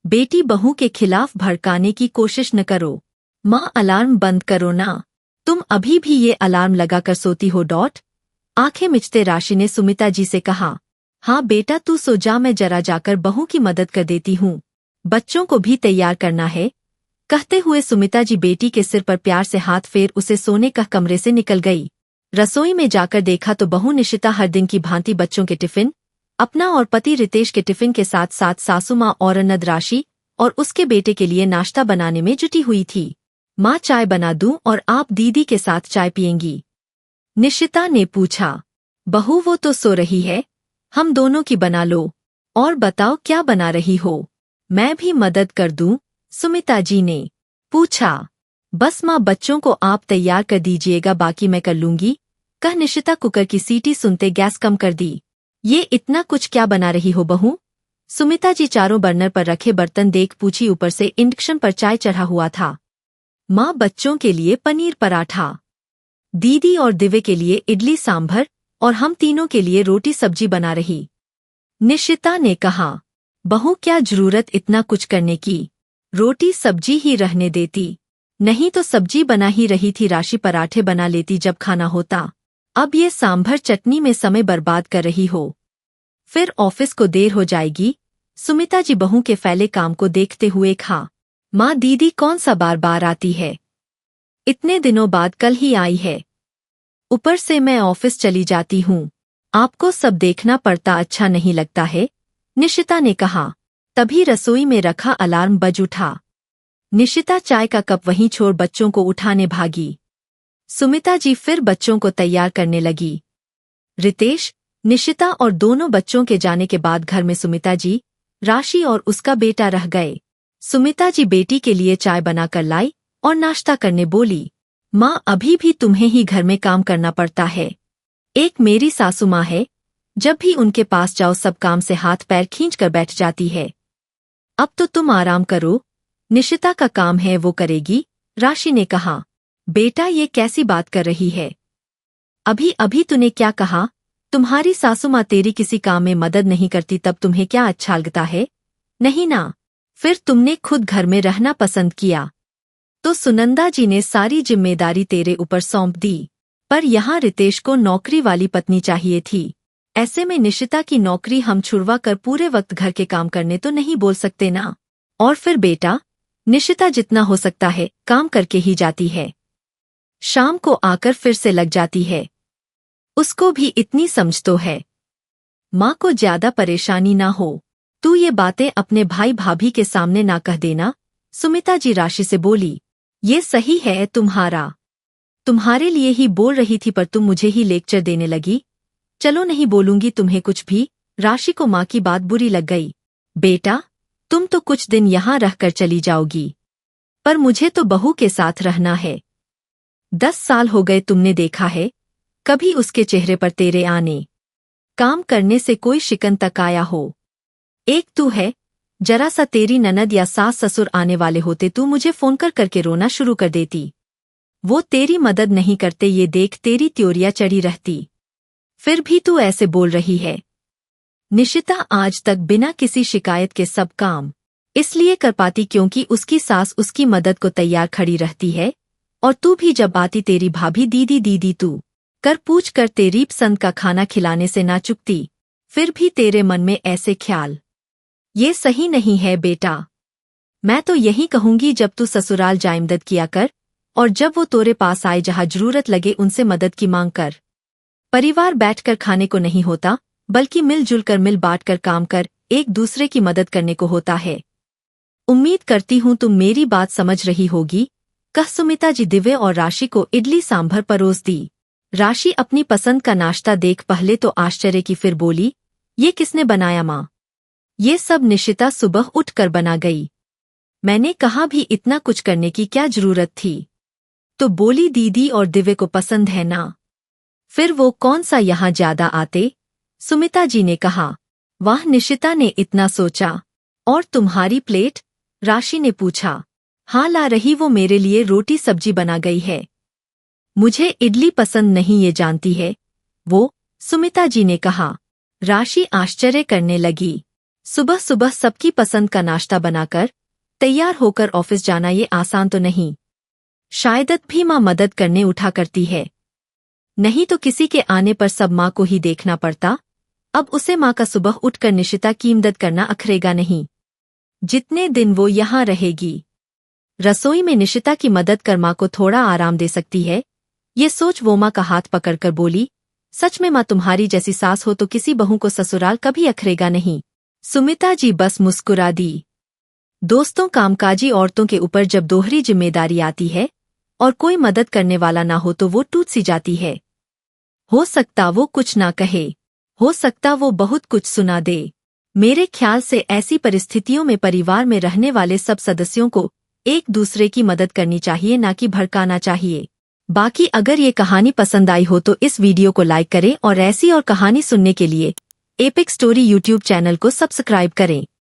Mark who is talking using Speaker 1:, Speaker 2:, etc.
Speaker 1: बेटी बहू के खिलाफ भड़काने की कोशिश न करो। माँ अलार्म बंद करो ना, तुम अभी भी ये अलार्म लगाकर सोती हो। आंखें मिचते राशि ने सुमिता जी से कहा, हाँ बेटा तू सो जा, मैं जरा जाकर बहू की मदद कर देती हूँ, बच्चों को भी तैयार करना है। कहते हुए सुमिता जी बेटी के सिर पर प्यार से हाथ फेर उसे सोने का कमरे से निकल गई। रसोई में जाकर देखा तो बहू निशिता हर दिन की भांति बच्चों के टिफिन, अपना और पति रितेश के टिफिन के साथ साथ सासू माँ और ननद राशि और उसके बेटे के लिए नाश्ता बनाने में जुटी हुई थी। माँ चाय बना दूं और आप दीदी के साथ चाय पिएंगी? निशिता ने पूछा। बहू वो तो सो रही है, हम दोनों की बना लो। और बताओ क्या बना रही हो, मैं भी मदद कर दूं? सुमिता जी ने पूछा। बस माँ बच्चों को आप तैयार कर दीजिएगा, बाकी मैं कर लूंगी, कह निशिता कुकर की सीटी सुनते गैस कम कर दी। ये इतना कुछ क्या बना रही हो बहू? सुमिता जी चारों बर्नर पर रखे बर्तन देख पूछी। ऊपर से इंडक्शन पर चाय चढ़ा हुआ था। माँ बच्चों के लिए पनीर पराठा, दीदी और दिव्य के लिए इडली सांभर और हम तीनों के लिए रोटी सब्जी बना रही। निशिता ने कहा। बहू क्या जरूरत इतना कुछ करने की, रोटी सब्जी ही रहने देती, नहीं तो सब्जी बना ही रही थी, राशि पराठे बना लेती जब खाना होता, अब ये सांभर चटनी में समय बर्बाद कर रही हो, फिर ऑफिस को देर हो जाएगी। सुमिता जी बहू के फैले काम को देखते हुए खा। माँ दीदी कौन सा बार बार आती है, इतने दिनों बाद कल ही आई है, ऊपर से मैं ऑफिस चली जाती हूँ, आपको सब देखना पड़ता, अच्छा नहीं लगता है? निशिता ने कहा। तभी रसोई में रखा अलार्म बज उठा। निशिता चाय का कप वहीं छोड़ बच्चों को उठाने भागी। सुमिता जी फिर बच्चों को तैयार करने लगी। रितेश, निशिता और दोनों बच्चों के जाने के बाद घर में सुमिता जी, राशि और उसका बेटा रह गए। सुमिता जी बेटी के लिए चाय बनाकर लाई और नाश्ता करने बोली। माँ अभी भी तुम्हें ही घर में काम करना पड़ता है, एक मेरी सासू माँ है, जब भी उनके पास जाओ सब काम से हाथ पैर खींचकर बैठ जाती है, अब तो तुम आराम करो, निशिता का काम है वो करेगी, राशि ने कहा। बेटा ये कैसी बात कर रही है, अभी अभी तूने क्या कहा? तुम्हारी सासू माँ तेरी किसी काम में मदद नहीं करती तब तुम्हें क्या अच्छा लगता है? नहीं ना, फिर तुमने खुद घर में रहना पसंद किया तो सुनंदा जी ने सारी जिम्मेदारी तेरे ऊपर सौंप दी, पर यहाँ रितेश को नौकरी वाली पत्नी चाहिए थी, ऐसे में निशिता की नौकरी हम छुड़वा कर पूरे वक्त घर के काम करने तो नहीं बोल सकते ना। और फिर बेटा, निशिता जितना हो सकता है काम करके ही जाती है, शाम को आकर फिर से लग जाती है, उसको भी इतनी समझ तो है, माँ को ज्यादा परेशानी ना हो, तू ये बातें अपने भाई भाभी के सामने ना कह देना। सुमिता जी राशि से बोली। ये सही है तुम्हारे लिए ही बोल रही थी, पर तुम मुझे ही लेक्चर देने लगी। चलो नहीं बोलूंगी तुम्हें कुछ भी। राशि को माँ की बात बुरी लग गई। बेटा तुम तो कुछ दिन यहाँ रहकर चली जाओगी, पर मुझे तो बहू के साथ रहना है, 10 साल हो गए, तुमने देखा है कभी उसके चेहरे पर तेरे आने काम करने से कोई शिकन तक आया हो? एक तू है, जरा सा तेरी ननद या सास ससुर आने वाले होते तू मुझे फोन करके रोना शुरू कर देती, वो तेरी मदद नहीं करते, ये देख तेरी त्योरियां चढ़ी रहती, फिर भी तू ऐसे बोल रही है। निशिता आज तक बिना किसी शिकायत के सब काम इसलिए कर पाती क्योंकि उसकी सास उसकी मदद को तैयार खड़ी रहती है, और तू भी जब आती तेरी भाभी दीदी दीदी तू कर पूछ कर तेरी पसंद का खाना खिलाने से ना चुकती, फिर भी तेरे मन में ऐसे ख्याल, ये सही नहीं है बेटा। मैं तो यही कहूंगी जब तू ससुराल जाए मदद किया कर, और जब वो तोरे पास आए जहाँ जरूरत लगे उनसे मदद की मांग कर। परिवार बैठकर खाने को नहीं होता, बल्कि मिलजुल कर मिल बांट कर काम कर एक दूसरे की मदद करने को होता है। उम्मीद करती हूँ तुम मेरी बात समझ रही होगी, कह सुमिता जी दिव्य और राशि को इडली सांभर परोस दी। राशि अपनी पसंद का नाश्ता देख पहले तो आश्चर्य की, फिर बोली, ये किसने बनाया माँ? ये सब निशिता सुबह उठकर बना गई, मैंने कहा भी इतना कुछ करने की क्या जरूरत थी? तो बोली दीदी और दिव्य को पसंद है ना, फिर वो कौन सा यहाँ ज्यादा आते? सुमिता जी ने कहा। वाह, निशिता ने इतना सोचा। और तुम्हारी प्लेट? राशि ने पूछा। हाँ ला रही, वो मेरे लिए रोटी सब्जी बना गई है, मुझे इडली पसंद नहीं ये जानती है वो, सुमिता जी ने कहा। राशि आश्चर्य करने लगी। सुबह सुबह सबकी पसंद का नाश्ता बनाकर तैयार होकर ऑफिस जाना ये आसान तो नहीं। शायद भी माँ मदद करने उठा करती है, नहीं तो किसी के आने पर सब माँ को ही देखना पड़ता। अब उसे माँ का सुबह उठकर निशिता की मदद करना अखरेगा नहीं। जितने दिन वो यहाँ रहेगी, रसोई में निशिता की मदद कर माँ को थोड़ा आराम दे सकती है। ये सोच वो माँ का हाथ पकड़कर बोली, सच में माँ तुम्हारी जैसी सास हो तो किसी बहू को ससुराल कभी अखरेगा नहीं। सुमिता जी बस मुस्कुरा दी। दोस्तों, कामकाजी औरतों के ऊपर जब दोहरी जिम्मेदारी आती है और कोई मदद करने वाला ना हो तो वो टूट सी जाती है। हो सकता वो कुछ ना कहे, हो सकता वो बहुत कुछ सुना दे। मेरे ख्याल से ऐसी परिस्थितियों में परिवार में रहने वाले सब सदस्यों को एक दूसरे की मदद करनी चाहिए, ना कि भड़काना चाहिए। बाकी अगर ये कहानी पसंद आई हो तो इस वीडियो को लाइक करें और ऐसी और कहानी सुनने के लिए एपिक स्टोरी यूट्यूब चैनल को सब्सक्राइब करें।